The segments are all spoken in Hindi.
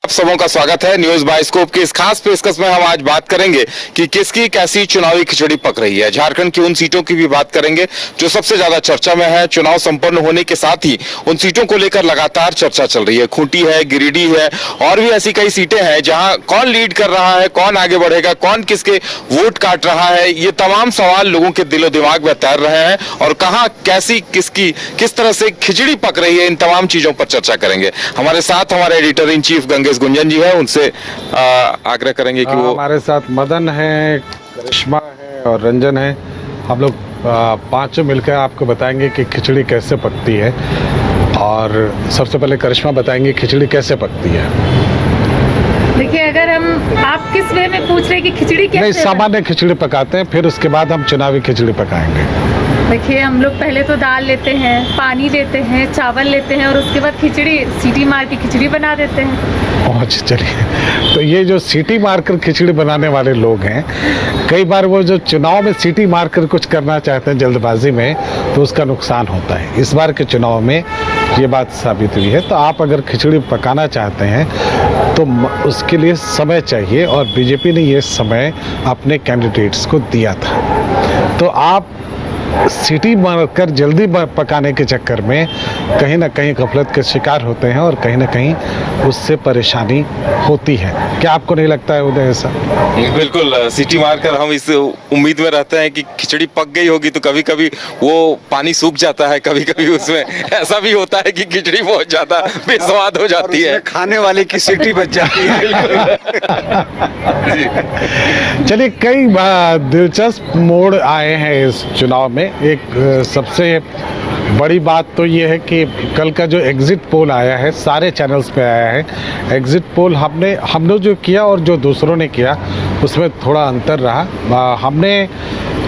सबों का स्वागत है न्यूज बाइस्कोप की इस खास पेशकश में हम आज बात करेंगे कि किसकी कैसी चुनावी खिचड़ी पक रही है। झारखंड की उन सीटों की भी बात करेंगे जो सबसे ज्यादा चर्चा में है। चुनाव संपन्न होने के साथ ही उन सीटों को लेकर लगातार चर्चा चल रही है। खूंटी है, गिरिडीह है और भी ऐसी कई सीटें हैं जहां कौन लीड कर रहा है, कौन आगे बढ़ेगा, कौन किसके वोट काट रहा है, ये तमाम सवाल लोगों के दिलो दिमाग में तैर रहे हैं। और कहां कैसी किसकी किस तरह से खिचड़ी पक रही है, इन तमाम चीजों पर चर्चा करेंगे। हमारे साथ हमारे editor in chief Gangesh Gunjan ji है, उनसे आग्रह करेंगे कि वो हमारे साथ मदन है, करिश्मा है और रंजन है। हम लोग पांचों मिलकर आपको बताएंगे कि खिचड़ी कैसे पकती है। और सबसे पहले करिश्मा बताएंगे खिचड़ी कैसे पकती है। देखिए, अगर आप किस वे में पूछ रहे हैं कि खिचड़ी कैसे नहीं, सामान्य खिचड़ी पकाते हैं, फिर उसके बाद हम चुनावी खिचड़ी पकाएंगे। देखिए, हम लोग पहले तो दाल लेते हैं, पानी लेते हैं, चावल लेते हैं और उसके बाद खिचड़ी सीटी मार के खिचड़ी बना देते हैं। अच्छा, चलिए। तो ये जो सीटी मारकर खिचड़ी बनाने वाले लोग हैं, कई बार वो जो चुनाव में सीटी मारकर कुछ करना चाहते हैं जल्दबाजी में, तो उसका नुकसान होता है। इस बार के चुनाव में ये बात साबित हुई है। तो आप अगर खिचड़ी पकाना चाहते हैं तो उसके लिए समय चाहिए, और बीजेपी ने ये समय अपने कैंडिडेट्स को दिया था। तो आप सीटी मारकर जल्दी पकाने के चक्कर में कहीं ना कहीं गफलत के शिकार होते हैं और कहीं ना कहीं उससे परेशानी होती है। क्या आपको नहीं लगता है उदय ऐसा? बिल्कुल, सीटी मारकर हम इस उम्मीद में रहते हैं कि खिचड़ी पक गई होगी, तो कभी कभी वो पानी सूख जाता है, कभी कभी उसमें ऐसा भी होता है कि खिचड़ी बहुत ज्यादा बेस्वाद हो जाती है, खाने वाले की सीटी बच जाती है। चलिए, कई दिलचस्प मोड़ आए हैं इस चुनाव में। एक सबसे बड़ी बात तो ये है कि कल का जो एग्जिट पोल आया है, सारे चैनल्स पे आया है। एग्जिट पोल हमने जो किया और जो दूसरों ने किया उसमें थोड़ा अंतर रहा। हमने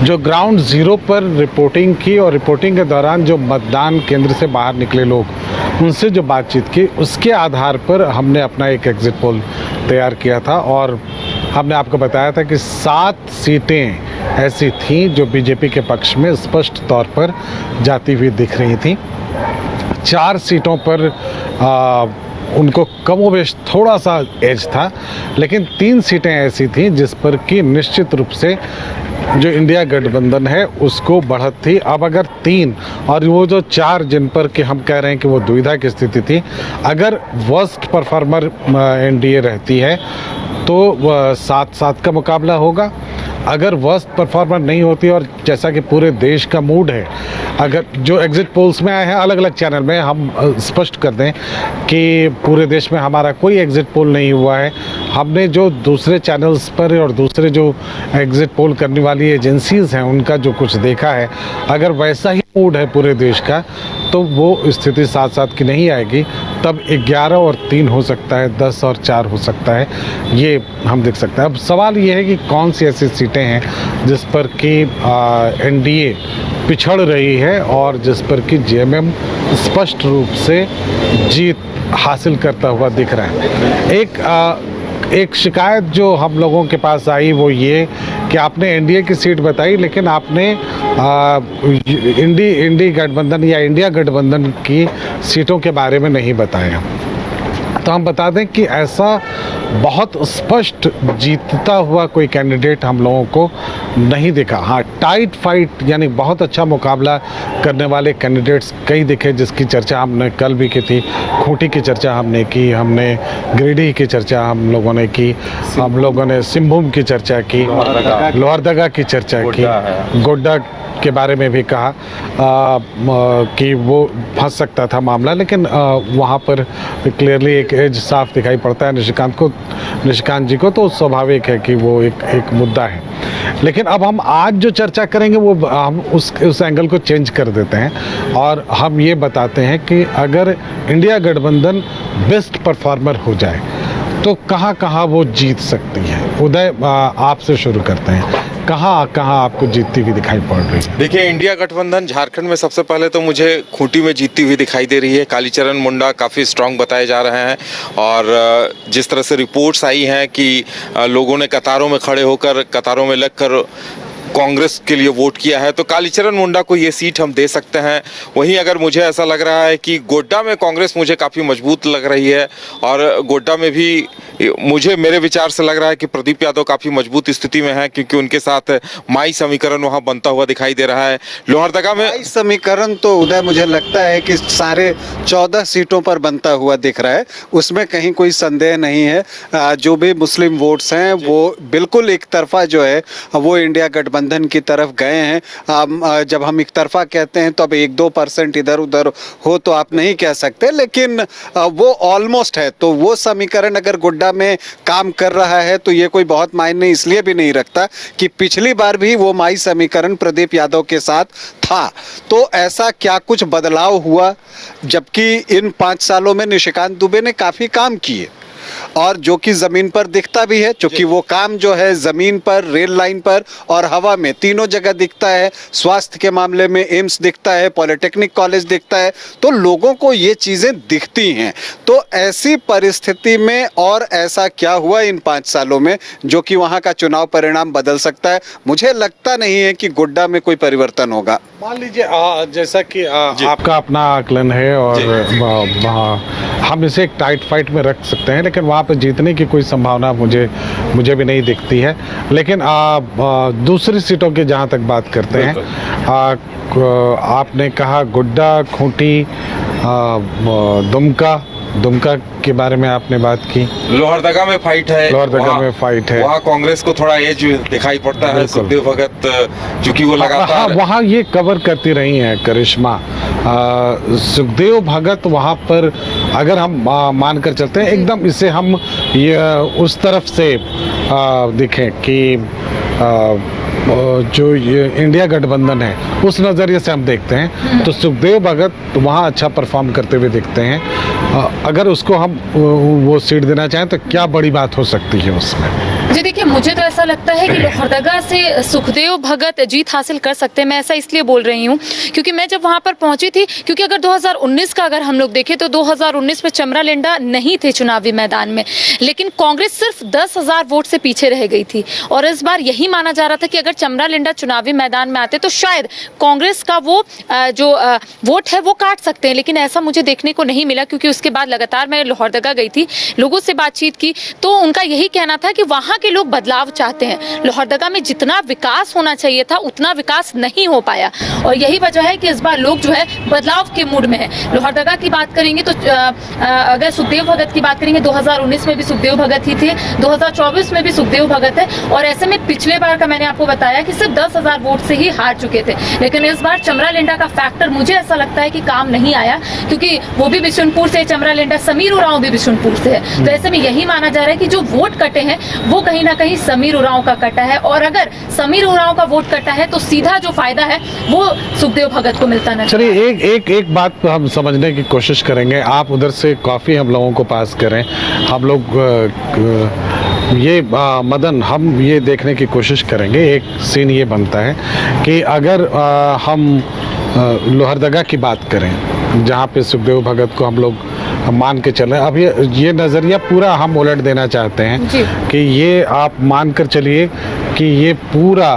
जो ग्राउंड जीरो पर रिपोर्टिंग की और रिपोर्टिंग के दौरान जो मतदान केंद्र से बाहर निकले लोग, उनसे जो बातचीत की, उसके आधार पर हमने अपना एक एग्जिट पोल तैयार किया था। और हमने आपको बताया था कि 7 सीटें ऐसी थीं जो बीजेपी के पक्ष में स्पष्ट तौर पर जाती हुई दिख रही थीं। 4 सीटों पर उनको कमोबेश थोड़ा सा एज था, लेकिन 3 सीटें ऐसी थीं जिस पर कि निश्चित रूप से जो इंडिया गठबंधन है उसको बढ़त थी। अब अगर 3 और वो जो 4 जिन पर कि हम कह रहे हैं कि वो दुविधा की स्थिति थी, अगर वर्स्ट परफॉर्मर एनडीए रहती है तो 7-7 का मुकाबला होगा। अगर वर्स्ट परफॉर्मर नहीं होती, और जैसा कि पूरे देश का मूड है, अगर जो एग्जिट पोल्स में आए हैं अलग अलग चैनल में, हम स्पष्ट कर दें कि पूरे देश में हमारा कोई एग्जिट पोल नहीं हुआ है। हमने जो दूसरे चैनल्स पर और दूसरे जो एग्जिट पोल करने वाली एजेंसीज़ हैं उनका जो कुछ देखा है, अगर वैसा ही मूड है पूरे देश का, तो वो स्थिति 7-7 की नहीं आएगी। तब 11 और 3 हो सकता है, 10 और 4 हो सकता है, ये हम देख सकते हैं। अब सवाल ये है कि कौन सी ऐसी सीटें हैं जिस पर कि एनडीए पिछड़ रही है और जिस पर कि जेएमएम स्पष्ट रूप से जीत हासिल करता हुआ दिख रहा है। एक शिकायत जो हम लोगों के पास आई वो ये कि आपने एनडीए की सीट बताई, लेकिन आपने इंडी गठबंधन या इंडिया गठबंधन की सीटों के बारे में नहीं बताया। तो हम बता दें कि ऐसा बहुत स्पष्ट जीतता हुआ कोई कैंडिडेट हम लोगों को नहीं दिखा। हाँ, टाइट फाइट यानी बहुत अच्छा मुकाबला करने वाले कैंडिडेट्स कई दिखे, जिसकी चर्चा हमने कल भी की थी। खूंटी की चर्चा हमने की, हमने गिरिडीह की चर्चा हम लोगों ने की, हम लोगों ने सिंहभूम की चर्चा की, लोहरदगा की चर्चा की, गोड्डा के बारे में भी कहा कि वो फंस सकता था मामला, लेकिन वहाँ पर क्लियरली एक एज साफ दिखाई पड़ता है निशिकांत जी को, तो स्वाभाविक है कि वो एक मुद्दा है। लेकिन अब हम आज जो चर्चा करेंगे वो हम उस एंगल को चेंज कर देते हैं और हम ये बताते हैं कि अगर इंडिया गठबंधन बेस्ट परफॉर्मर हो जाए तो कहाँ कहाँ वो जीत सकती है। उदय, आपसे शुरू करते हैं, कहाँ आपको जीतती हुई दिखाई पड़ रही है? देखिए, इंडिया गठबंधन झारखंड में सबसे पहले तो मुझे खूंटी में जीतती हुई दिखाई दे रही है। कालीचरण मुंडा काफ़ी स्ट्रांग बताए जा रहे हैं, और जिस तरह से रिपोर्ट्स आई हैं कि लोगों ने कतारों में खड़े होकर, कतारों में लगकर कांग्रेस के लिए वोट किया है, तो कालीचरण मुंडा को ये सीट हम दे सकते हैं। वहीं अगर मुझे ऐसा लग रहा है कि गोड्डा में कांग्रेस मुझे काफ़ी मजबूत लग रही है, और गोड्डा में भी मुझे मेरे विचार से लग रहा है कि प्रदीप यादव काफ़ी मजबूत स्थिति में है, क्योंकि उनके साथ माई समीकरण वहाँ बनता हुआ दिखाई दे रहा है। लोहरदगा में इस समीकरण तो उदय मुझे लगता है कि सारे 14 सीटों पर बनता हुआ दिख रहा है, उसमें कहीं कोई संदेह नहीं है। जो भी मुस्लिम वोट्स हैं वो बिल्कुल एक तरफा जो है वो इंडिया गठबंधन की तरफ गए हैं। जब हम एक तरफा कहते हैं तो अब 1-2% इधर उधर हो तो आप नहीं कह सकते, लेकिन वो ऑलमोस्ट है। तो वो समीकरण अगर गोड्डा में काम कर रहा है तो ये कोई बहुत मायने इसलिए भी नहीं रखता कि पिछली बार भी वो माई समीकरण प्रदीप यादव के साथ था। तो ऐसा क्या कुछ बदलाव हुआ, जबकि इन 5 सालों में निशिकांत दुबे ने काफी काम किए, और जो कि जमीन पर दिखता भी है, क्योंकि वो काम जो है जमीन पर, रेल लाइन पर और हवा में तीनों जगह दिखता है। स्वास्थ्य के मामले में एम्स दिखता है, पॉलिटेक्निक कॉलेज दिखता है, तो लोगों को ये चीजें दिखती हैं। तो ऐसी परिस्थिति में और ऐसा क्या हुआ इन 5 सालों में जो कि वहां का चुनाव परिणाम बदल सकता है? मुझे लगता नहीं है कि गोड्डा में कोई परिवर्तन होगा। मान लीजिए जैसा कि आपका अपना आकलन है, और हम इसे एक टाइट फाइट में रख सकते हैं, लेकिन वहाँ पर जीतने की कोई संभावना मुझे भी नहीं दिखती है। लेकिन दूसरी सीटों की जहाँ तक बात करते हैं, आपने कहा गोड्डा, खूंटी, दुमका के बारे में आपने बात की। लोहरदगा में फाइट है, लोहरदगा में फाइट है, वहाँ कांग्रेस को थोड़ा एज दिखाई पड़ता है। सुखदेव भगत चूंकि वो लगातार वहाँ ये कवर करती रही हैं करिश्मा। सुखदेव भगत वहाँ पर अगर हम मानकर चलते हैं एकदम, इसे हम ये उस तरफ से देखें कि जो ये इंडिया गठबंधन है उस नज़रिए से हम देखते हैं, तो सुखदेव भगत वहाँ अच्छा परफॉर्म करते हुए दिखते हैं। अगर उसको हम वो सीट देना चाहें तो क्या बड़ी बात हो सकती है उसमें? जी देखिए, मुझे तो ऐसा लगता है कि लोहरदगा से सुखदेव भगत जीत हासिल कर सकते हैं। मैं ऐसा इसलिए बोल रही हूँ क्योंकि मैं जब वहाँ पर पहुँची थी, क्योंकि अगर 2019 का अगर हम लोग देखें तो 2019 में चमरा लेंडा नहीं थे चुनावी मैदान में, लेकिन कांग्रेस सिर्फ 10,000 वोट से पीछे रह गई थी। और इस बार यही माना जा रहा था कि अगर चमरा लेंडा चुनावी मैदान में आते तो शायद कांग्रेस का वो जो वोट है वो काट सकते हैं, लेकिन ऐसा मुझे देखने को नहीं मिला। क्योंकि उसके बाद लगातार मैं लोहरदगा गई थी, लोगों से बातचीत की, तो उनका यही कहना था कि वहाँ के लोग बदलाव चाहते हैं। लोहरदगा में जितना विकास होना चाहिए था उतना विकास नहीं हो पाया, और यही वजह है कि इस बार लोग जो है बदलाव के मूड में है। लोहरदगा की बात करेंगे तो अगर सुखदेव भगत की बात करेंगे, 2019 में भी सुखदेव भगत ही थे, 2024 में भी सुखदेव भगत है, और ऐसे में पिछले बार का मैंने आपको बताया कि सिर्फ 10,000 वोट से ही हार चुके थे। लेकिन इस बार चमरा लेंडा का फैक्टर मुझे ऐसा लगता है कि काम नहीं आया, क्योंकि वो भी बिशुनपुर से, चमरा लेंडा, समीर उरांव भी बिशुनपुर से है। तो ऐसे में यही माना जा रहा है कि जो वोट कटे हैं वो कहीं ना कहीं समीर उरांव का कटा है, और अगर समीर उरांव का वोट कटा है तो सीधा जो फायदा है वो सुखदेव भगत को मिलता नजर। चलिए एक बात हम समझने की कोशिश करेंगे। आप उधर से काफ़ी हम लोगों को पास करें, हम लोग ये मदन, हम ये देखने की कोशिश करेंगे। एक सीन ये बनता है कि अगर हम लोहरदगा की बात करें, जहाँ पे सुखदेव भगत को हम लोग मान के चलें, अब ये नज़रिया पूरा हम उलट देना चाहते हैं कि ये आप मान कर चलिए कि ये पूरा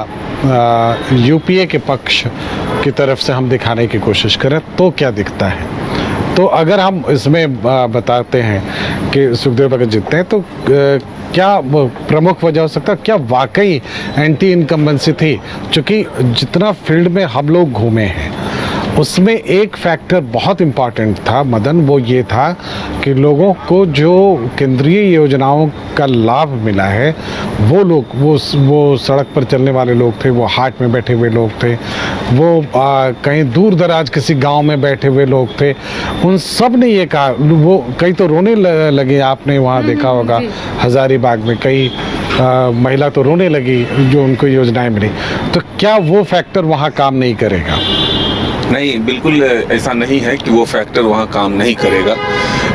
यूपीए के पक्ष की तरफ से हम दिखाने की कोशिश करें तो क्या दिखता है। तो अगर हम इसमें बताते हैं कि सुखदेव भगत जीतते हैं तो क्या प्रमुख वजह हो सकता है, क्या वाकई एंटी इनकम्बेंसी थी? क्योंकि जितना फील्ड में हम लोग घूमे हैं उसमें एक फैक्टर बहुत इम्पॉर्टेंट था मदन, वो ये था कि लोगों को जो केंद्रीय योजनाओं का लाभ मिला है, वो लोग वो सड़क पर चलने वाले लोग थे, वो हाट में बैठे हुए लोग थे, वो कहीं दूर दराज किसी गांव में बैठे हुए लोग थे, उन सब ने ये कहा, वो कई तो रोने लगे। आपने वहाँ देखा होगा हजारीबाग में कई महिला तो रोने लगी जो उनको योजनाएं मिली। तो क्या वो फैक्टर वहाँ काम नहीं करेगा? नहीं, बिल्कुल ऐसा नहीं है कि वो फैक्टर वहाँ काम नहीं करेगा,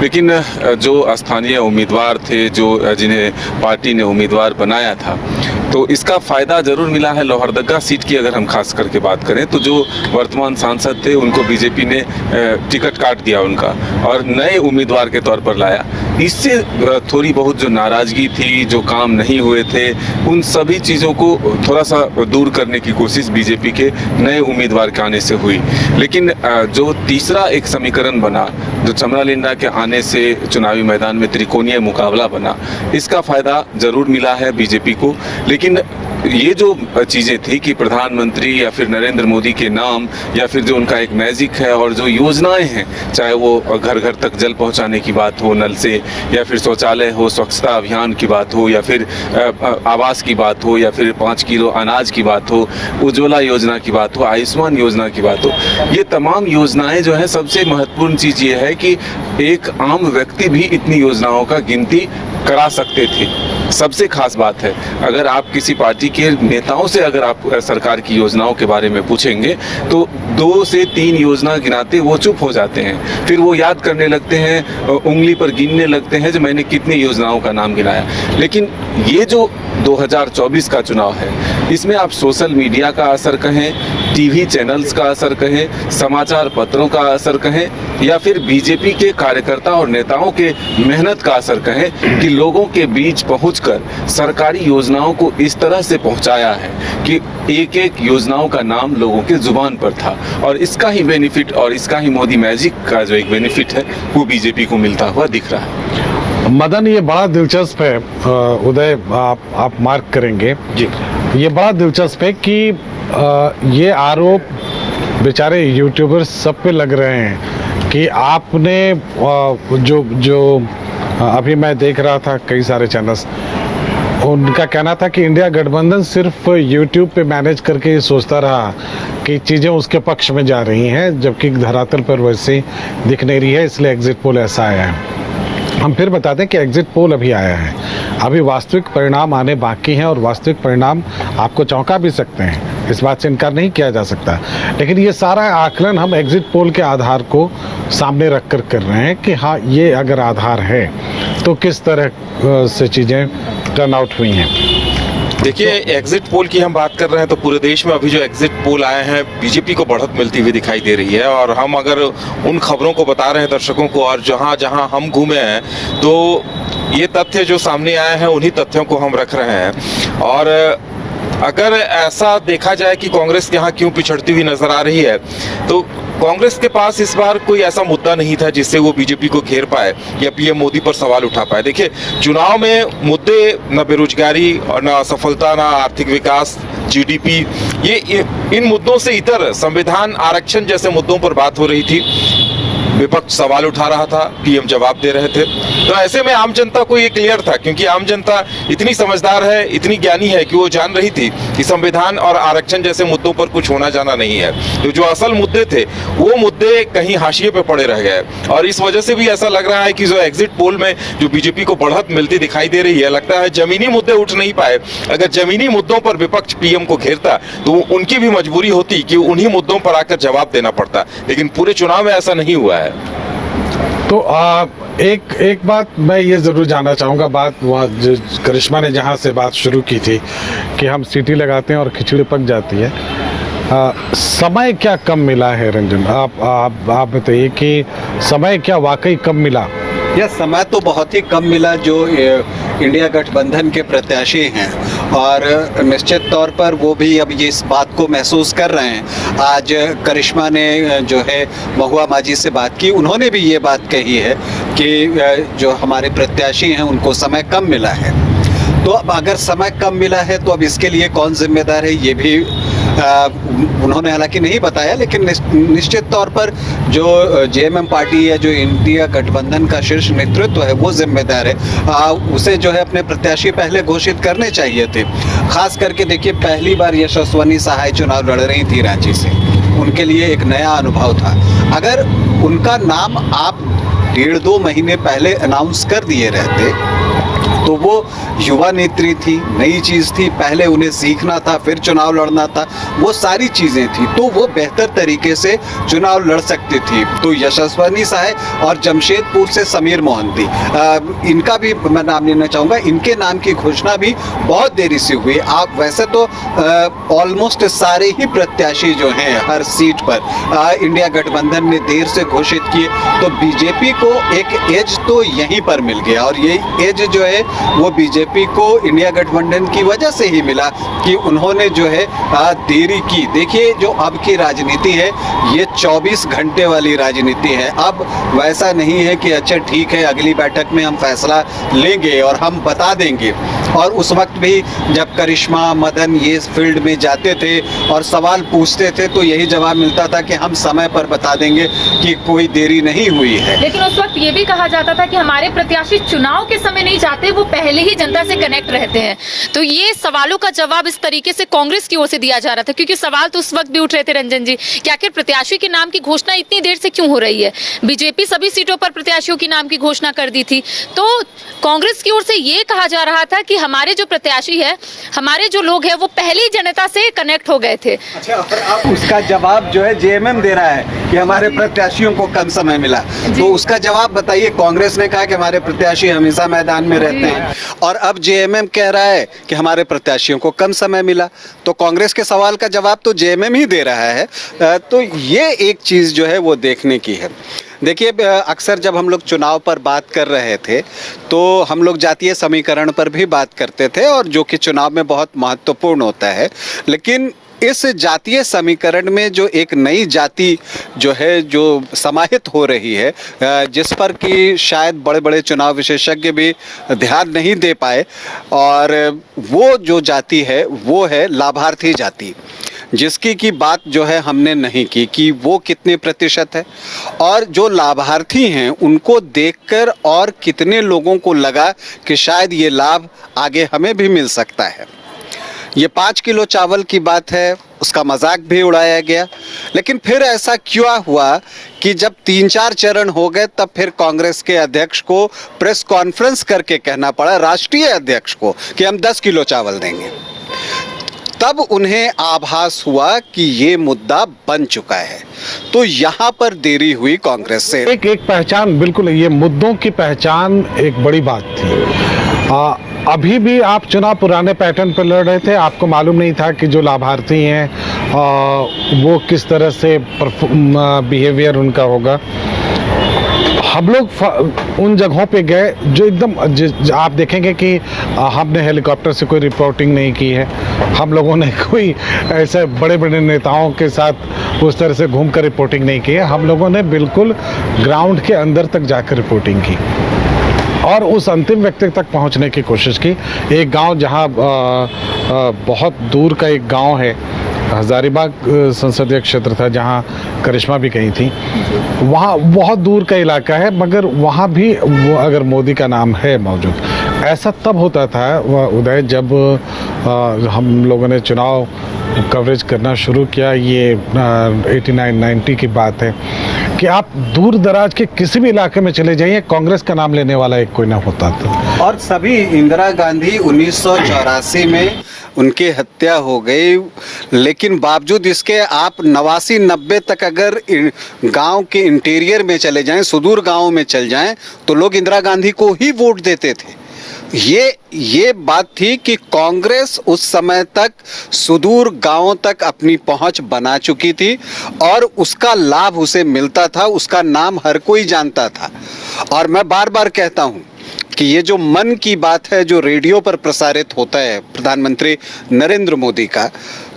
लेकिन जो स्थानीय उम्मीदवार थे, जो जिन्हें पार्टी ने उम्मीदवार बनाया था, तो इसका फायदा जरूर मिला है। लोहरदगा सीट की अगर हम खास करके बात करें तो जो वर्तमान सांसद थे उनको बीजेपी ने टिकट काट दिया उनका और नए उम्मीदवार के तौर पर लाया। इससे थोड़ी बहुत जो नाराजगी थी, जो काम नहीं हुए थे, उन सभी चीज़ों को थोड़ा सा दूर करने की कोशिश बीजेपी के नए उम्मीदवार के आने से हुई। लेकिन जो तीसरा एक समीकरण बना, जो चमरालिंडा के आने से चुनावी मैदान में त्रिकोणीय मुकाबला बना, इसका फायदा जरूर मिला है बीजेपी को। लेकिन ये जो चीज़ें थी कि प्रधानमंत्री या फिर नरेंद्र मोदी के नाम या फिर जो उनका एक मैजिक है और जो योजनाएं हैं, चाहे वो घर घर तक जल पहुंचाने की बात हो नल से, या फिर शौचालय हो, स्वच्छता अभियान की बात हो, या फिर आवास की बात हो, या फिर 5 किलो अनाज की बात हो, उज्ज्वला योजना की बात हो, आयुष्मान योजना की बात हो, ये तमाम योजनाएं जो है, सबसे महत्वपूर्ण चीज़ ये है कि एक आम व्यक्ति भी इतनी योजनाओं का गिनती करा सकते थे। सबसे खास बात है, अगर आप किसी पार्टी के नेताओं से अगर आप सरकार की योजनाओं के बारे में पूछेंगे तो 2 से 3 योजना गिनाते वो चुप हो जाते हैं, फिर वो याद करने लगते हैं, उंगली पर गिनने लगते हैं जो मैंने कितनी योजनाओं का नाम गिनाया। लेकिन ये जो 2024 का चुनाव है, इसमें आप सोशल मीडिया का असर कहें, टीवी चैनल्स का असर कहें, समाचार पत्रों का असर कहें, या फिर बीजेपी के कार्यकर्ता और नेताओं के मेहनत का असर कहें कि लोगों के बीच पहुंचकर सरकारी योजनाओं को इस तरह से पहुंचाया है कि एक एक योजनाओं का नाम लोगों के जुबान पर था। और इसका ही बेनिफिट और इसका ही मोदी मैजिक का जो एक बेनिफिट है वो बीजेपी को मिलता हुआ दिख रहा है। मदन, ये बड़ा दिलचस्प है, उदय आप मार्क करेंगे जी, ये बड़ा दिलचस्प है कि ये आरोप बेचारे यूट्यूबर्स सब पे लग रहे हैं कि आपने जो अभी मैं देख रहा था कई सारे चैनल्स, उनका कहना था कि इंडिया गठबंधन सिर्फ यूट्यूब पे मैनेज करके ये सोचता रहा कि चीज़ें उसके पक्ष में जा रही हैं, जबकि धरातल पर वैसे दिख नहीं रही है, इसलिए एग्जिट पोल ऐसा आया है। हम फिर बता दें कि एग्जिट पोल अभी आया है, अभी वास्तविक परिणाम आने बाकी हैं और वास्तविक परिणाम आपको चौंका भी सकते हैं, इस बात से इनकार नहीं किया जा सकता। लेकिन ये सारा आकलन हम एग्जिट पोल के आधार को सामने रख कर रहे हैं कि हाँ, ये अगर आधार है तो किस तरह से चीज़ें टर्न आउट हुई हैं। देखिए, एग्जिट पोल की हम बात कर रहे हैं तो पूरे देश में अभी जो एग्जिट पोल आए हैं, बीजेपी को बढ़त मिलती हुई दिखाई दे रही है। और हम अगर उन खबरों को बता रहे हैं दर्शकों को, और जहां जहां हम घूमे हैं तो ये तथ्य जो सामने आए हैं उन्हीं तथ्यों को हम रख रहे हैं। और अगर ऐसा देखा जाए कि कांग्रेस यहाँ क्यों पिछड़ती हुई नजर आ रही है, तो कांग्रेस के पास इस बार कोई ऐसा मुद्दा नहीं था जिससे वो बीजेपी को घेर पाए या पीएम मोदी पर सवाल उठा पाए। देखिए, चुनाव में मुद्दे न बेरोजगारी और न असफलता, न आर्थिक विकास, जीडीपी, ये इन मुद्दों से इतर संविधान, आरक्षण जैसे मुद्दों पर बात हो रही थी। विपक्ष सवाल उठा रहा था, पीएम जवाब दे रहे थे। तो ऐसे में आम जनता को ये क्लियर था, क्योंकि आम जनता इतनी समझदार है, इतनी ज्ञानी है कि वो जान रही थी कि संविधान और आरक्षण जैसे मुद्दों पर कुछ होना जाना नहीं है। तो जो असल मुद्दे थे वो मुद्दे कहीं हाशिए पे पड़े रह गए। और इस वजह से भी ऐसा लग रहा है कि जो एग्जिट पोल में जो बीजेपी को बढ़त मिलती दिखाई दे रही है, लगता है जमीनी मुद्दे उठ नहीं पाए। अगर जमीनी मुद्दों पर विपक्ष पीएम को घेरता तो उनकी भी मजबूरी होती कि उन्हीं मुद्दों पर आकर जवाब देना पड़ता, लेकिन पूरे चुनाव में ऐसा नहीं हुआ है। तो एक बात मैं ये ज़रूर जानना चाहूँगा, बात वहाँ जो करिश्मा ने जहाँ से बात शुरू की थी कि हम सीटी लगाते हैं और खिचड़ी पक जाती है, समय क्या कम मिला है रंजन? आप बताइए कि समय क्या वाकई कम मिला? यह समय तो बहुत ही कम मिला जो इंडिया गठबंधन के प्रत्याशी हैं, और निश्चित तौर पर वो भी अब ये इस बात को महसूस कर रहे हैं। आज करिश्मा ने जो है महुआ माजी से बात की, उन्होंने भी ये बात कही है कि जो हमारे प्रत्याशी हैं उनको समय कम मिला है। तो अब अगर समय कम मिला है तो अब इसके लिए कौन जिम्मेदार है, ये भी उन्होंने हालांकि नहीं बताया, लेकिन निश्चित तौर पर जो जेएमएम पार्टी है, जो इंडिया गठबंधन का शीर्ष नेतृत्व है, वो जिम्मेदार है। उसे जो है अपने प्रत्याशी पहले घोषित करने चाहिए थे। खास करके देखिए, पहली बार यशस्विनी सहाय चुनाव लड़ रही थी रांची से, उनके लिए एक नया अनुभव था। अगर उनका नाम आप 1.5-2 महीने पहले अनाउंस कर दिए रहते तो वो युवा नेत्री थी, नई चीज़ थी, पहले उन्हें सीखना था, फिर चुनाव लड़ना था, वो सारी चीज़ें थी, तो वो बेहतर तरीके से चुनाव लड़ सकती थी। तो यशस्वनी साय और जमशेदपुर से समीर मोहंती, इनका भी मैं नाम लेना चाहूँगा। इनके नाम की घोषणा भी बहुत देरी से हुई। आप वैसे तो ऑलमोस्ट सारे ही प्रत्याशी जो हैं हर सीट पर इंडिया गठबंधन ने देर से घोषित किए, तो बीजेपी को एक एज तो यहीं पर मिल गया, और ये एज जो है वो बीजेपी को इंडिया गठबंधन की वजह से ही मिला कि उन्होंने जो है देरी की। देखिए, जो अब की राजनीति है ये 24 घंटे वाली राजनीति है। अब वैसा नहीं है कि अच्छा ठीक है अगली बैठक में हम फैसला लेंगे और हम बता देंगे। और उस वक्त भी जब करिश्मा, मदन ये फील्ड में जाते थे और सवाल पूछते थे तो यही जवाब मिलता था कि हम समय पर बता देंगे कि कोई देरी नहीं हुई है। लेकिन उस वक्त ये भी कहा जाता था कि हमारे प्रत्याशी चुनाव के समय नहीं जाते, वो पहले ही जनता से कनेक्ट रहते हैं। तो ये सवालों का जवाब इस तरीके से कांग्रेस की ओर से दिया जा रहा था, क्योंकि सवाल तो उस वक्त भी उठ रहे थे रंजन जी कि आखिर प्रत्याशी के नाम की घोषणा इतनी देर से क्यों हो रही है। बीजेपी सभी सीटों पर प्रत्याशियों के नाम की घोषणा कर दी थी, तो कांग्रेस की ओर से ये कहा जा रहा था कि हमारे जो प्रत्याशी है, हमारे जो लोग हैं, वो पहले ही जनता से कनेक्ट हो गए थे। अच्छा, और अब उसका जवाब जो है जेएमएम दे रहा है कि हमारे प्रत्याशियों को कम समय मिला, तो उसका जवाब बताइए। कांग्रेस ने कहा कि हमारे प्रत्याशी हमेशा मैदान में रहते हैं, और अब जेएमएम कह रहा है कि हमारे प्रत्याशियों को कम समय मिला, तो कांग्रेस के सवाल का जवाब तो जेएमएम ही दे रहा है। तो ये एक चीज़ जो है वो देखने की है। देखिए, अक्सर जब हम लोग चुनाव पर बात कर रहे थे तो हम लोग जातीय समीकरण पर भी बात करते थे, और जो कि चुनाव में बहुत महत्वपूर्ण होता है। लेकिन इस जातीय समीकरण में जो एक नई जाति जो है जो समाहित हो रही है, जिस पर कि शायद बड़े बड़े चुनाव विशेषज्ञ भी ध्यान नहीं दे पाए, और वो जो जाति है वो है लाभार्थी जाति, जिसकी की बात जो है हमने नहीं की कि वो कितने प्रतिशत है, और जो लाभार्थी हैं उनको देखकर और कितने लोगों को लगा कि शायद ये लाभ आगे हमें भी मिल सकता है। ये 5 किलो चावल की बात है, उसका मजाक भी उड़ाया गया। लेकिन फिर ऐसा क्यों हुआ कि जब 3-4 चरण हो गए तब फिर कांग्रेस के अध्यक्ष को प्रेस कॉन्फ्रेंस करके कहना पड़ा, राष्ट्रीय अध्यक्ष को, कि हम 10 किलो चावल देंगे। तब उन्हें आभास हुआ कि ये मुद्दा बन चुका है। तो यहाँ पर देरी हुई कांग्रेस से। एक पहचान, बिल्कुल ये मुद्दों की पहचान एक बड़ी बात थी। अभी भी आप चुनाव पुराने पैटर्न पर लड़ रहे थे, आपको मालूम नहीं था कि जो लाभार्थी हैं वो किस तरह से बिहेवियर उनका होगा। हम लोग उन जगहों पे गए जो एकदम आप देखेंगे कि हमने हेलीकॉप्टर से कोई रिपोर्टिंग नहीं की है, हम लोगों ने कोई ऐसे बड़े बड़े नेताओं के साथ उस तरह से घूमकर रिपोर्टिंग नहीं की है। हम लोगों ने बिल्कुल ग्राउंड के अंदर तक जाकर रिपोर्टिंग की और उस अंतिम व्यक्ति तक पहुंचने की कोशिश की। एक गांव जहां बहुत दूर का एक गांव है, हजारीबाग संसदीय क्षेत्र था जहां करिश्मा भी गई थी, वहाँ बहुत दूर का इलाका है, मगर वहाँ भी वो अगर मोदी का नाम है मौजूद। ऐसा तब होता था वह उदय जब हम लोगों ने चुनाव कवरेज करना शुरू किया। ये 89-90 की बात है कि आप दूर दराज के किसी भी इलाके में चले जाइए, कांग्रेस का नाम लेने वाला एक कोई ना होता था। और सभी इंदिरा गांधी 1984 में उनकी हत्या हो गई, लेकिन बावजूद इसके आप 89-90 तक अगर गांव के इंटीरियर में चले जाएं, सुदूर गांव में चल जाएं, तो लोग इंदिरा गांधी को ही वोट देते थे। ये बात थी कि कांग्रेस उस समय तक सुदूर गांवों तक अपनी पहुंच बना चुकी थी और उसका लाभ उसे मिलता था, उसका नाम हर कोई जानता था। और मैं बार बार कहता हूं कि ये जो मन की बात है जो रेडियो पर प्रसारित होता है प्रधानमंत्री नरेंद्र मोदी का,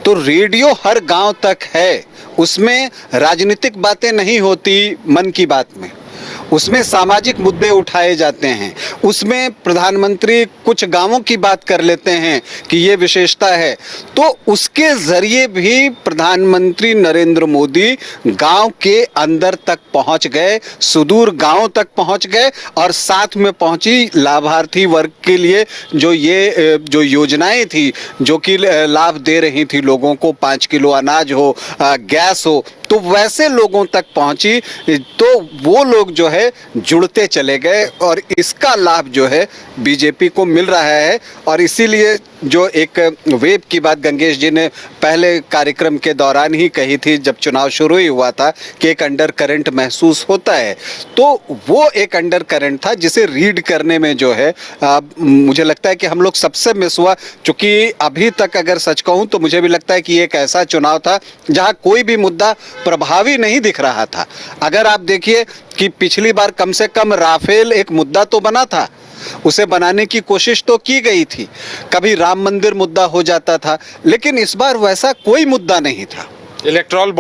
तो रेडियो हर गांव तक है, उसमें राजनीतिक बातें नहीं होती। मन की बात में उसमें सामाजिक मुद्दे उठाए जाते हैं, उसमें प्रधानमंत्री कुछ गांवों की बात कर लेते हैं कि ये विशेषता है, तो उसके जरिए भी प्रधानमंत्री नरेंद्र मोदी गांव के अंदर तक पहुंच गए, सुदूर गांव तक पहुंच गए, और साथ में पहुंची लाभार्थी वर्ग के लिए जो योजनाएं थी जो कि लाभ दे रही थी लोगों को, 5 किलो अनाज हो, गैस हो, तो वैसे लोगों तक पहुंची तो वो लोग जो है जुड़ते चले गए और इसका लाभ जो है बीजेपी को मिल रहा है। और इसीलिए जो एक वेव की बात गंगेश जी ने पहले कार्यक्रम के दौरान ही कही थी जब चुनाव शुरू ही हुआ था कि एक अंडर करंट महसूस होता है, तो वो एक अंडर करंट था जिसे रीड करने में जो है मुझे लगता है कि हम लोग सबसे मिस हुआ। चूंकि अभी तक अगर सच कहूं तो मुझे भी लगता है कि एक ऐसा चुनाव था जहां कोई भी मुद्दा प्रभावी नहीं दिख रहा था। अगर आप देखिए कि पिछली बार कम से कम राफेल एक मुद्दा तो बना था, उसे बनाने की कोशिश तो की गई थी, कभी राम मंदिर मुद्दा हो जाता था, लेकिन इस बार वैसा कोई मुद्दा नहीं था। इलेक्टोरल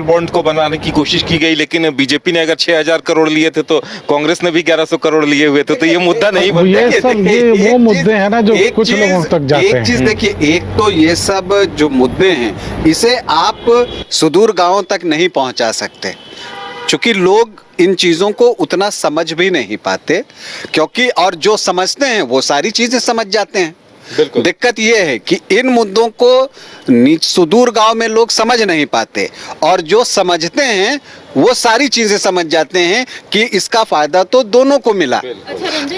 बॉन्ड को बनाने की कोशिश की गई, लेकिन बीजेपी ने अगर 6,000 करोड़ लिए थे तो कांग्रेस ने भी 1,100 करोड़ लिए हुए थे, तो ये मुद्दा नहीं बनता। ये सब वो मुद्दे हैं ना जो कुछ लोगों तक जाते हैं। एक चीज देखिए, एक तो ये सब जो मुद्दे हैं इसे आप सुदूर गांवों तक नहीं पहुंचा सकते, क्योंकि लोग इन चीजों को उतना समझ भी नहीं पाते, क्योंकि और जो समझते हैं वो सारी चीजें समझ जाते हैं। बिल्कुल। दिक्कत ये है कि इन मुद्दों को सुदूर गांव में लोग समझ नहीं पाते, और जो समझते हैं वो सारी चीजें समझ जाते हैं कि इसका फायदा तो दोनों को मिला।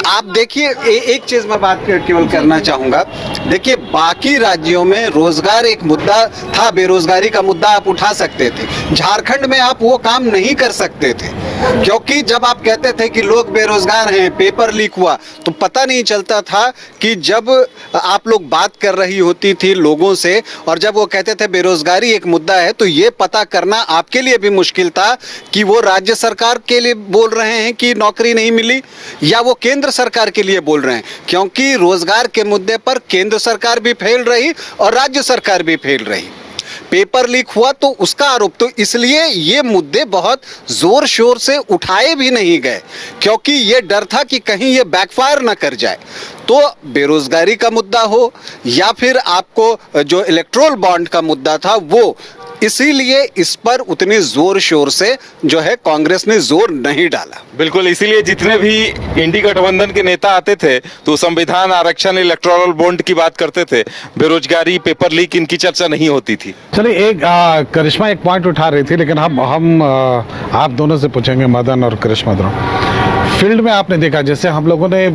आप देखिए एक चीज मैं बात केवल करना चाहूंगा, देखिए बाकी राज्यों में रोजगार एक मुद्दा था, बेरोजगारी का मुद्दा आप उठा सकते थे। झारखंड में आप वो काम नहीं कर सकते थे, क्योंकि जब आप कहते थे कि लोग बेरोजगार हैं, पेपर लीक हुआ, तो पता नहीं चलता था कि जब आप लोग बात कर रही होती थी लोगों से और जब वो कहते थे बेरोजगारी एक मुद्दा है, तो ये पता करना आपके लिए भी मुश्किल था कि वो राज्य सरकार के लिए बोल रहे हैं कि नौकरी नहीं मिली या वो केंद्र सरकार के लिए बोल रहे हैं, क्योंकि रोजगार के मुद्दे पर केंद्र सरकार भी फेल रही और राज्य सरकार भी फेल रही। पेपर लीक हुआ तो उसका आरोप, तो इसलिए ये मुद्दे बहुत जोर शोर से उठाए भी नहीं गए, क्योंकि ये डर था कि कहीं ये बैकफायर ना कर जाए। तो बेरोजगारी का मुद्दा हो या फिर आपको जो इलेक्टोरल बॉन्ड का मुद्दा था वो, इसीलिए इस पर उतने जोर शोर से जो है कांग्रेस ने जोर नहीं डाला। बिल्कुल, इसीलिए जितने भी इंडी गठबंधन के नेता आते थे तो संविधान, आरक्षण, इलेक्टोरल बॉन्ड की बात करते थे, बेरोजगारी, पेपर लीक, इनकी चर्चा नहीं होती थी। चलिए एक करिश्मा एक पॉइंट उठा रही थी, लेकिन हम आप दोनों से पूछेंगे, मदन और करिश्मा दोनों। फील्ड में आपने देखा, जैसे हम लोगों ने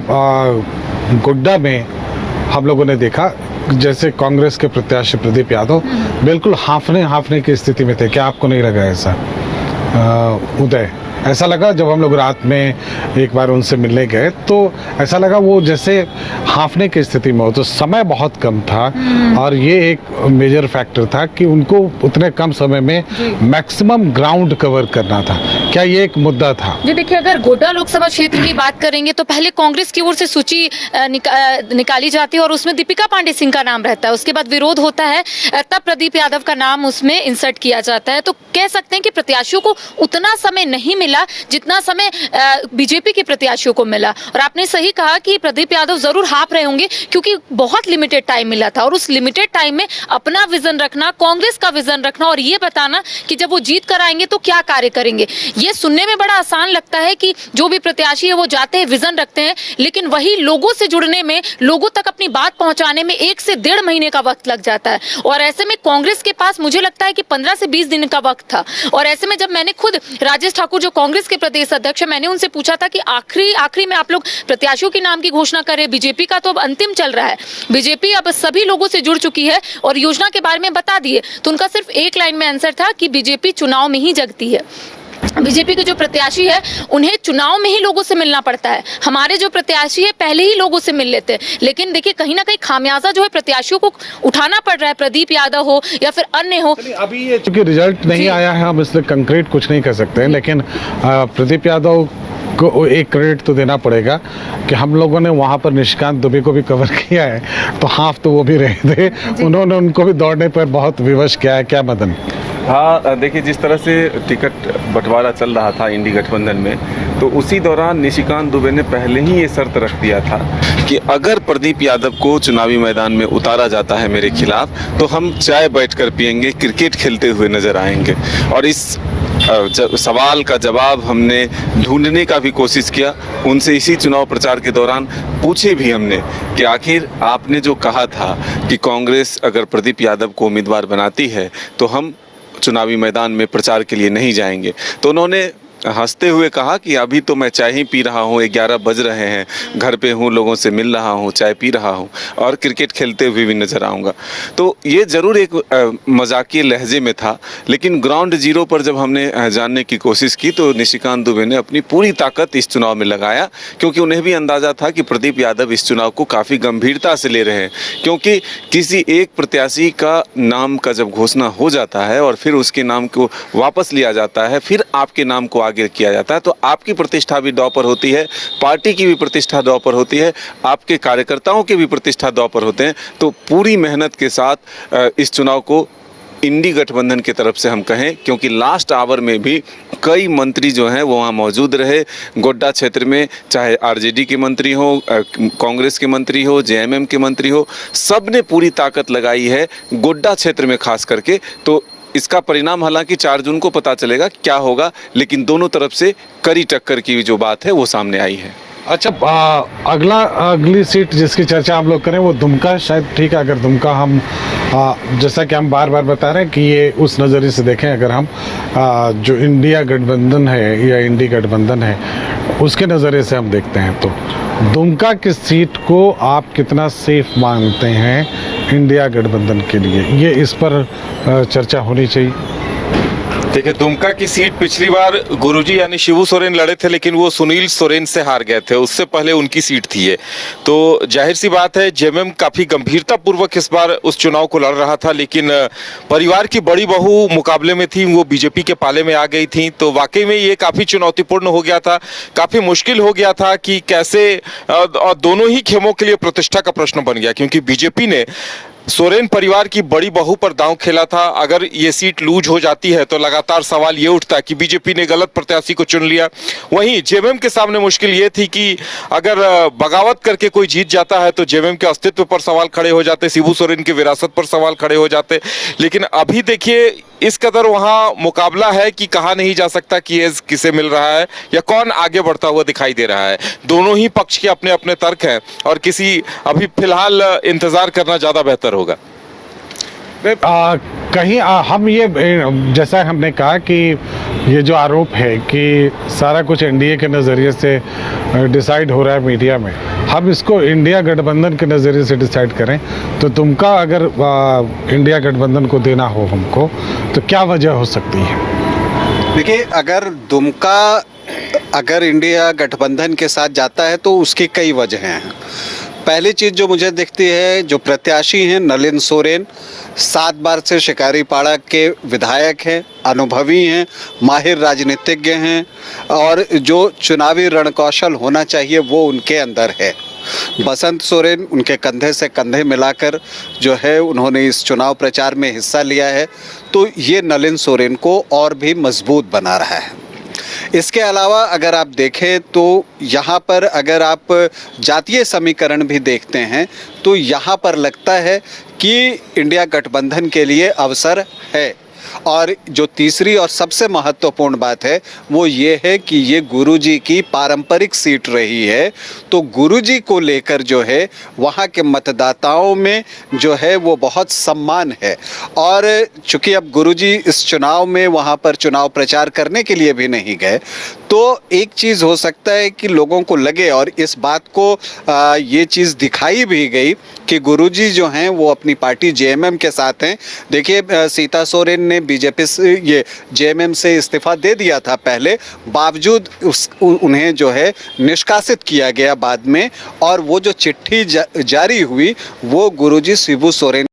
गोड्डा में हम लोगों ने देखा जैसे कांग्रेस के प्रत्याशी प्रदीप यादव बिल्कुल हाफने की स्थिति में थे। क्या आपको नहीं लगा ऐसा उदय? ऐसा लगा जब हम लोग रात में एक बार उनसे मिलने गए तो ऐसा लगा वो जैसे हाफने की स्थिति में हो, तो समय बहुत कम था और ये एक मेजर फैक्टर था कि उनको उतने कम समय में मैक्सिमम ग्राउंड कवर करना था। क्या ये एक मुद्दा था? जी देखिए, अगर गोड्डा लोकसभा क्षेत्र की बात करेंगे तो पहले कांग्रेस की ओर से सूची निकाली जाती है और उसमें दीपिका पांडे सिंह का नाम रहता है। उसके बाद विरोध होता है, तब प्रदीप यादव का नाम उसमें इंसर्ट किया जाता है। तो कह सकते हैं कि प्रत्याशियों को उतना समय नहीं मिला जितना समय बीजेपी के प्रत्याशियों को मिला। और आपने सही कहा कि प्रदीप यादव जरूर हाफ रहे होंगे, क्योंकि बहुत लिमिटेड टाइम मिला था और उस लिमिटेड टाइम में अपना विजन रखना, कांग्रेस का विजन रखना और ये बताना कि जब वो जीत कर आएंगे तो क्या कार्य करेंगे। ये सुनने में बड़ा आसान लगता है कि जो भी प्रत्याशी है वो जाते हैं, विजन रखते हैं, लेकिन वही लोगों से जुड़ने में, लोगों तक अपनी बात पहुंचाने में 1 से 1.5 महीने का वक्त लग जाता है। और ऐसे में कांग्रेस के पास मुझे लगता है कि 15 से 20 दिन का वक्त था। और ऐसे में जब मैंने खुद राजेश ठाकुर जो कांग्रेस के प्रदेश अध्यक्ष है, मैंने उनसे पूछा था कि आखिरी में आप लोग प्रत्याशियों के नाम की घोषणा करें, बीजेपी का तो अब अंतिम चल रहा है, बीजेपी अब सभी लोगों से जुड़ चुकी है और योजना के बारे में बता दिए, तो उनका सिर्फ एक लाइन में आंसर था कि बीजेपी चुनाव में ही जगती है। बीजेपी के जो प्रत्याशी है उन्हें चुनाव में ही लोगों से मिलना पड़ता है। हमारे जो प्रत्याशी है पहले ही लोगों से मिल लेते हैं, लेकिन देखिए कहीं ना कहीं खामियाजा जो है प्रत्याशियों को उठाना पड़ रहा है, प्रदीप यादव हो या फिर अन्य हो। अभी ये चूंकि रिजल्ट नहीं आया है, हम इसलिए कंक्रीट कुछ नहीं कर सकते हैं, लेकिन प्रदीप यादव को एक क्रेडिट तो देना पड़ेगा कि हम लोगों ने वहाँ पर निशिकांत दुबे को भी कवर किया है, तो हाफ तो वो भी रहे थे, उन्होंने उनको भी दौड़ने पर बहुत विवश किया है। क्या मदन? हाँ, देखिए जिस तरह से टिकट बंटवारा चल रहा था इंडी गठबंधन में, तो उसी दौरान निशिकांत दुबे ने पहले ही ये शर्त रख दिया था कि अगर प्रदीप यादव को चुनावी मैदान में उतारा जाता है मेरे खिलाफ, तो हम चाय बैठकर पिएंगे, क्रिकेट खेलते हुए नजर आएंगे। और इस सवाल का जवाब हमने ढूंढने का भी कोशिश किया, उनसे इसी चुनाव प्रचार के दौरान पूछे भी हमने कि आखिर आपने जो कहा था कि कांग्रेस अगर प्रदीप यादव को उम्मीदवार बनाती है तो हम चुनावी मैदान में प्रचार के लिए नहीं जाएंगे। तो उन्होंने हंसते हुए कहा कि अभी तो मैं चाय ही पी रहा हूँ, 11 बज रहे हैं, घर पे हूँ, लोगों से मिल रहा हूँ, चाय पी रहा हूँ और क्रिकेट खेलते हुए भी नजर आऊँगा। तो ये ज़रूर एक मजाकिया लहजे में था, लेकिन ग्राउंड जीरो पर जब हमने जानने की कोशिश की तो निशिकांत दुबे ने अपनी पूरी ताकत इस चुनाव में लगाया, क्योंकि उन्हें भी अंदाज़ा था कि प्रदीप यादव इस चुनाव को काफ़ी गंभीरता से ले रहे हैं। क्योंकि किसी एक प्रत्याशी का नाम का जब घोषणा हो जाता है और फिर उसके नाम को वापस लिया जाता है, फिर आपके नाम को आगे किया जाता है, तो आपकी प्रतिष्ठा भी दांव पर होती है, पार्टी की भी प्रतिष्ठा दांव पर होती है, आपके कार्यकर्ताओं की भी प्रतिष्ठा दांव पर होते हैं। तो पूरी मेहनत के साथ इस चुनाव को इंडी गठबंधन की तरफ से हम कहें, क्योंकि लास्ट आवर में भी कई मंत्री जो हैं वो वहाँ मौजूद रहे। गोड्डा क्षेत्र में चाहे आरजेडी के मंत्री हो, कांग्रेस के मंत्री हो, जेएमएम के मंत्री हो, सब ने पूरी ताकत लगाई है गोड्डा क्षेत्र में खास करके। तो इसका परिणाम हालांकि 4 जून को पता चलेगा क्या होगा, लेकिन दोनों तरफ से कड़ी टक्कर की जो बात है वो सामने आई है। अच्छा, अगली सीट जिसकी चर्चा हम लोग करें वो दुमका, शायद ठीक है। अगर दुमका हम जैसा कि हम बार बार बता रहे हैं कि ये उस नज़रिए से देखें, अगर हम जो इंडिया गठबंधन है या इंडी गठबंधन है उसके नज़रिए से हम देखते हैं, तो दुमका की सीट को आप कितना सेफ मानते हैं इंडिया गठबंधन के लिए? ये इस पर चर्चा होनी चाहिए। देखिए, दुमका की सीट पिछली बार गुरुजी यानी शिबू सोरेन लड़े थे, लेकिन वो सुनील सोरेन से हार गए थे, उससे पहले उनकी सीट थी ये। तो जाहिर सी बात है जेएमएम काफी गंभीरता पूर्वक इस बार उस चुनाव को लड़ रहा था, लेकिन परिवार की बड़ी बहू मुकाबले में थी, वो बीजेपी के पाले में आ गई थी। तो वाकई में ये काफी चुनौतीपूर्ण हो गया था, काफी मुश्किल हो गया था कि कैसे, और दोनों ही खेमों के लिए प्रतिष्ठा का प्रश्न बन गया, क्योंकि बीजेपी ने सोरेन परिवार की बड़ी बहू पर दांव खेला था। अगर ये सीट लूज हो जाती है तो लगातार सवाल ये उठता कि बीजेपी ने गलत प्रत्याशी को चुन लिया। वहीं जेएमएम के सामने मुश्किल ये थी कि अगर बगावत करके कोई जीत जाता है तो जेएमएम के अस्तित्व पर सवाल खड़े हो जाते, शिबू सोरेन की विरासत पर सवाल खड़े हो जाते। लेकिन अभी देखिए इस कदर वहाँ मुकाबला है कि कहा नहीं जा सकता कि ये किसे मिल रहा है या कौन आगे बढ़ता हुआ दिखाई दे रहा है। दोनों ही पक्ष के अपने अपने तर्क हैं और किसी अभी फिलहाल इंतजार करना ज़्यादा बेहतर होगा। कहीं हम ये, जैसा हमने कहा कि ये जो आरोप है कि सारा कुछ एनडीए के नज़रिए से डिसाइड हो रहा है मीडिया में, हम इसको इंडिया गठबंधन के नज़रिए से डिसाइड करें तो तुमका अगर इंडिया गठबंधन को देना हो हमको, तो क्या वजह हो सकती है? देखिए, अगर दुमका अगर इंडिया गठबंधन के साथ जाता है तो उसकी कई वजह हैं। पहली चीज़ जो मुझे दिखती है, जो प्रत्याशी हैं नलिन सोरेन, 7 बार से शिकारीपाड़ा के विधायक हैं, अनुभवी हैं, माहिर राजनीतिज्ञ हैं और जो चुनावी रणकौशल होना चाहिए वो उनके अंदर है। बसंत सोरेन उनके कंधे से कंधे मिलाकर जो है उन्होंने इस चुनाव प्रचार में हिस्सा लिया है, तो ये नलिन सोरेन को और भी मजबूत बना रहा है। इसके अलावा अगर आप देखें तो यहाँ पर अगर आप जातीय समीकरण भी देखते हैं तो यहाँ पर लगता है कि इंडिया गठबंधन के लिए अवसर है। और जो तीसरी और सबसे महत्वपूर्ण बात है वो ये है कि ये गुरुजी की पारंपरिक सीट रही है, तो गुरुजी को लेकर जो है वहाँ के मतदाताओं में जो है वो बहुत सम्मान है। और चूँकि अब गुरुजी इस चुनाव में वहाँ पर चुनाव प्रचार करने के लिए भी नहीं गए, तो एक चीज़ हो सकता है कि लोगों को लगे, और इस बात को ये चीज़ दिखाई भी गई कि गुरुजी जो हैं वो अपनी पार्टी जेएमएम के साथ हैं। देखिए, सीता सोरेन ने बीजेपी से, ये जेएमएम से इस्तीफा दे दिया था पहले, बावजूद उन्हें जो है निष्कासित किया गया बाद में, और वो जो चिट्ठी जारी हुई वो गुरुजी शिबू सोरेन